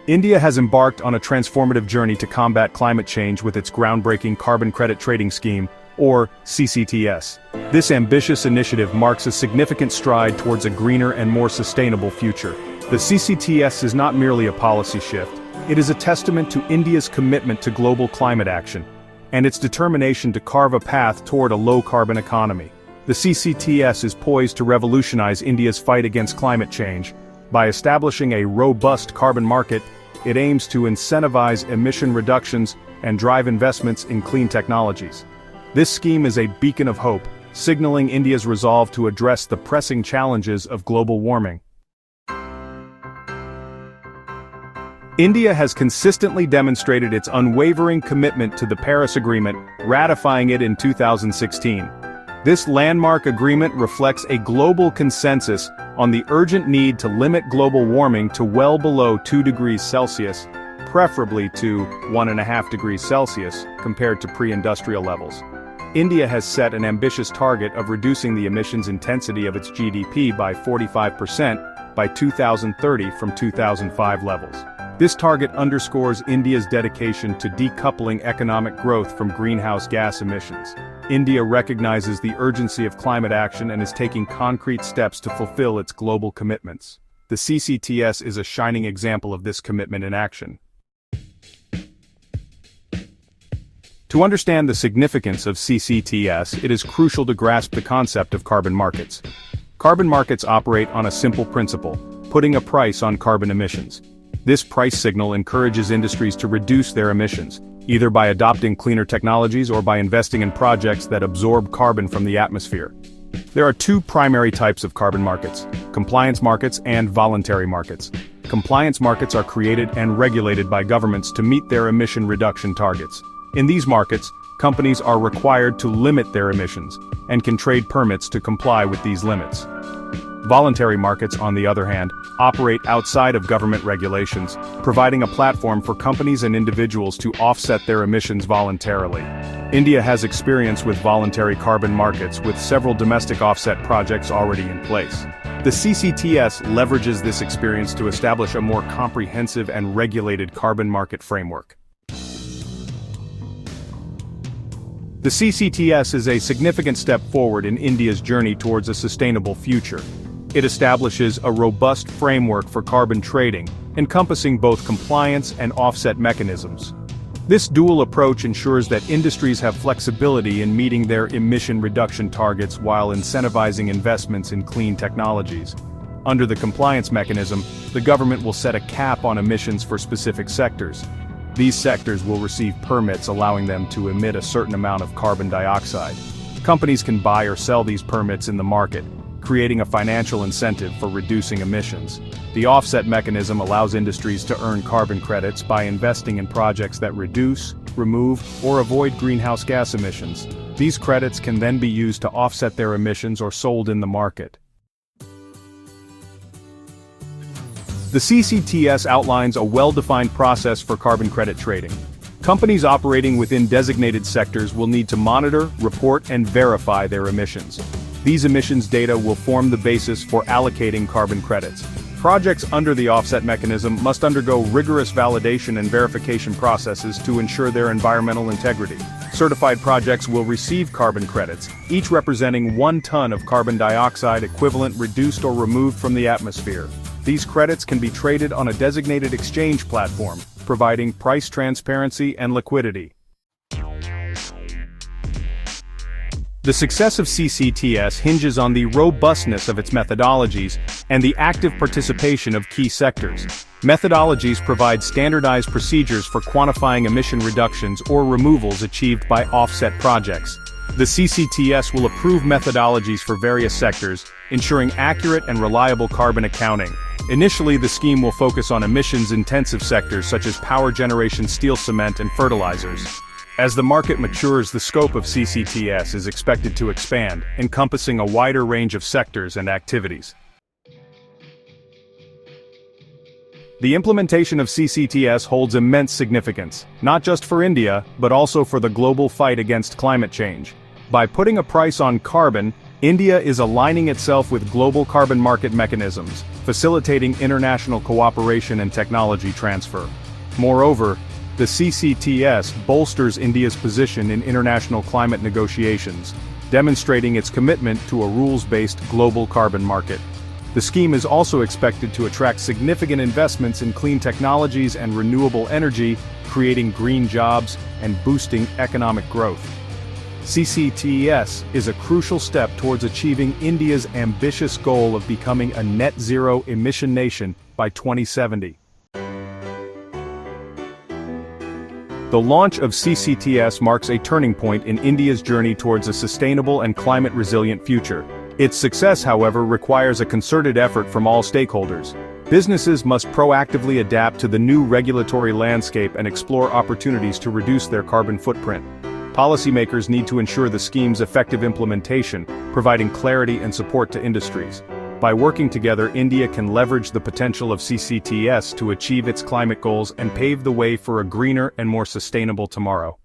India has embarked on a transformative journey to combat climate change with its groundbreaking carbon credit trading scheme, or CCTS. This ambitious initiative marks a significant stride towards a greener and more sustainable future. The CCTS is not merely a policy shift, it is a testament to India's commitment to global climate action, and its determination to carve a path toward a low-carbon economy. The CCTS is poised to revolutionize India's fight against climate change. By establishing a robust carbon market, it aims to incentivize emission reductions and drive investments in clean technologies. This scheme is a beacon of hope, signaling India's resolve to address the pressing challenges of global warming. India has consistently demonstrated its unwavering commitment to the Paris Agreement, ratifying it in 2016. This landmark agreement reflects a global consensus on the urgent need to limit global warming to well below 2 degrees Celsius, preferably to 1.5 degrees Celsius compared to pre-industrial levels. India has set an ambitious target of reducing the emissions intensity of its GDP by 45% by 2030 from 2005 levels. This target underscores India's dedication to decoupling economic growth from greenhouse gas emissions. India recognizes the urgency of climate action and is taking concrete steps to fulfill its global commitments. The CCTS is a shining example of this commitment in action. To understand the significance of CCTS, it is crucial to grasp the concept of carbon markets. Carbon markets operate on a simple principle: putting a price on carbon emissions. This price signal encourages industries to reduce their emissions, either by adopting cleaner technologies or by investing in projects that absorb carbon from the atmosphere. There are two primary types of carbon markets: compliance markets and voluntary markets. Compliance markets are created and regulated by governments to meet their emission reduction targets. In these markets, companies are required to limit their emissions, and can trade permits to comply with these limits. Voluntary markets, on the other hand, operate outside of government regulations, providing a platform for companies and individuals to offset their emissions voluntarily. India has experience with voluntary carbon markets, with several domestic offset projects already in place. The CCTS leverages this experience to establish a more comprehensive and regulated carbon market framework. The CCTS is a significant step forward in India's journey towards a sustainable future. It establishes a robust framework for carbon trading, encompassing both compliance and offset mechanisms. This dual approach ensures that industries have flexibility in meeting their emission reduction targets while incentivizing investments in clean technologies. Under the compliance mechanism, the government will set a cap on emissions for specific sectors. These sectors will receive permits allowing them to emit a certain amount of carbon dioxide. Companies can buy or sell these permits in the market, creating a financial incentive for reducing emissions. The offset mechanism allows industries to earn carbon credits by investing in projects that reduce, remove, or avoid greenhouse gas emissions. These credits can then be used to offset their emissions or sold in the market. The CCTS outlines a well-defined process for carbon credit trading. Companies operating within designated sectors will need to monitor, report, and verify their emissions. These emissions data will form the basis for allocating carbon credits. Projects under the offset mechanism must undergo rigorous validation and verification processes to ensure their environmental integrity. Certified projects will receive carbon credits, each representing 1 ton of carbon dioxide equivalent reduced or removed from the atmosphere. These credits can be traded on a designated exchange platform, providing price transparency and liquidity. The success of CCTS hinges on the robustness of its methodologies and the active participation of key sectors. Methodologies provide standardized procedures for quantifying emission reductions or removals achieved by offset projects. The CCTS will approve methodologies for various sectors, ensuring accurate and reliable carbon accounting. Initially, the scheme will focus on emissions-intensive sectors such as power generation, steel, cement, and fertilizers. As the market matures, the scope of CCTS is expected to expand, encompassing a wider range of sectors and activities. The implementation of CCTS holds immense significance, not just for India, but also for the global fight against climate change. By putting a price on carbon, India is aligning itself with global carbon market mechanisms, facilitating international cooperation and technology transfer. Moreover, the CCTS bolsters India's position in international climate negotiations, demonstrating its commitment to a rules-based global carbon market. The scheme is also expected to attract significant investments in clean technologies and renewable energy, creating green jobs and boosting economic growth. CCTS is a crucial step towards achieving India's ambitious goal of becoming a net-zero emission nation by 2070. The launch of CCTS marks a turning point in India's journey towards a sustainable and climate-resilient future. Its success, however, requires a concerted effort from all stakeholders. Businesses must proactively adapt to the new regulatory landscape and explore opportunities to reduce their carbon footprint. Policymakers need to ensure the scheme's effective implementation, providing clarity and support to industries. By working together, India can leverage the potential of CCTS to achieve its climate goals and pave the way for a greener and more sustainable tomorrow.